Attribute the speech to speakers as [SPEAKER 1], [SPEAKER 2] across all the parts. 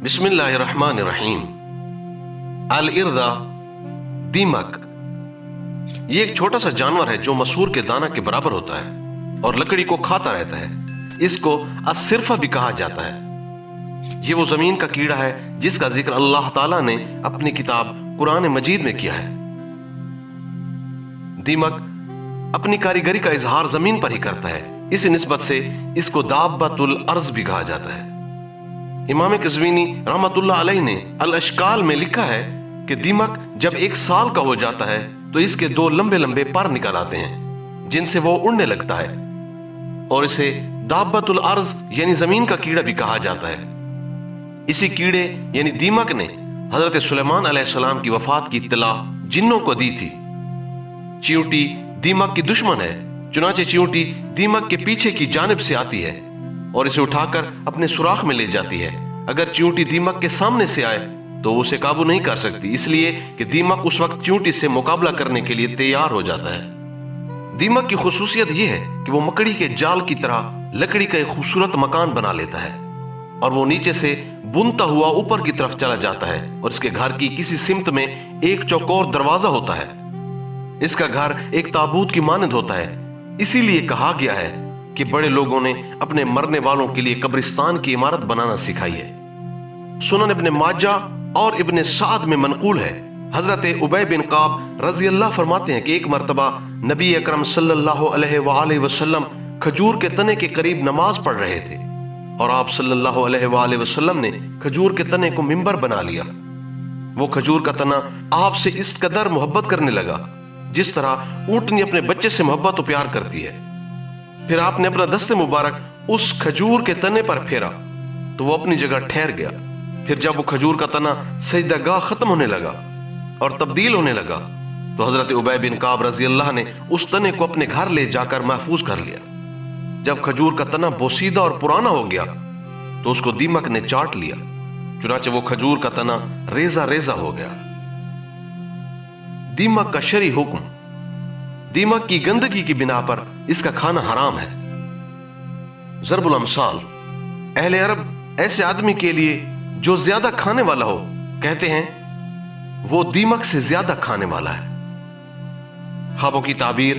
[SPEAKER 1] बिस्मिल्लाहिर्रहमानिर्रहीम। अल-इर्दा, दीमक, ये एक छोटा सा जानवर है जो मसूर के दाना के बराबर होता है और लकड़ी को खाता रहता है। इसको अस्सिरफा भी कहा जाता है। ये वो जमीन का कीड़ा है जिसका जिक्र अल्लाह ताला ने अपनी किताब कुरान मजीद में किया है। दीमक अपनी कारीगरी का इजहार जमीन पर ही करता है, इस निस्बत से इसको दाब्बतुल अर्ज भी कहा जाता है। इमाम कज़वीनी रहमतुल्लाह अलैह ने अल अशकाल में लिखा है कि दीमक जब 1 साल का हो जाता है तो इसके 2 लंबे लंबे पर निकल आते हैं जिनसे वो उड़ने लगता है और इसे दाब्बतुल अर्ज यानी जमीन का कीड़ा भी कहा जाता है। इसी कीड़े यानी दीमक ने हजरत सुलेमान अलैहिस्सलाम की वफात की इत्तला जिन्नों को दी थी। चींटी दीमक की दुश्मन है, चुनाचे चींटी दीमक के पीछे की जानिब से आती है और इसे उठाकर अपने सुराख में ले जाती है। अगर चींटी दीमक के सामने से आए तो उसे काबू नहीं कर सकती, इसलिए कि दीमक उस वक्त चींटी से मुकाबला करने के लिए तैयार हो जाता है। दीमक की खुसूसियत यह है कि वो मकड़ी के जाल की तरह लकड़ी का एक खूबसूरत मकान बना लेता है और वो नीचे से बुनता हुआ ऊपर की तरफ चला जाता है और इसके घर की किसी सिमत में एक चौकोर दरवाजा होता है। इसका घर एक ताबूत की मानद होता है, इसीलिए कहा गया है कि बड़े लोगों ने अपने मरने वालों के लिए कब्रिस्तान की इमारत बनाना सिखाई है। सुनन इब्न माजा और इब्न साद में मनकूल है, हजरत उबय बिन काब रजी अल्लाह फरमाते हैं कि एक मर्तबा नबी अकरम सल्लल्लाहु अलैहि वसल्लम खजूर के तने के करीब नमाज पढ़ रहे थे और आप सल्लल्लाहु अलैहि वसल्लम ने खजूर के तने को मिंबर बना लिया। वो खजूर का तना आपसे इस कदर मोहब्बत करने लगा जिस तरह ऊँटनी अपने बच्चे से मोहब्बत और प्यार करती है। फिर आपने अपना दस्ते मुबारक उस खजूर के तने पर फेरा तो वो अपनी जगह ठहर गया। फिर जब वो खजूर का तना सजदागाह खत्म होने लगा और तब्दील होने लगा तो हजरत उबय बिन काब रजी अल्लाह ने उस तने को अपने घर ले जाकर महफूज कर लिया। जब खजूर का तना बोसीदा और पुराना हो गया तो उसको दीमक ने चाट लिया, चुनाचे वो खजूर का तना रेजा रेजा हो गया। दीमक का शरई हुक्म, दीमक की गंदगी की बिना पर इसका खाना हराम है। ज़रबुल अमसाल, अहले अरब ऐसे आदमी के लिए जो ज्यादा खाने वाला हो कहते हैं वो दीमक से ज्यादा खाने वाला है। ख्वाबों की ताबीर,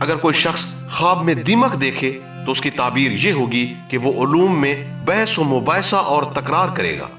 [SPEAKER 1] अगर कोई शख्स ख्वाब में दीमक देखे तो उसकी ताबीर यह होगी कि वो उलूम में बहस व मुबाहिसा और तकरार करेगा।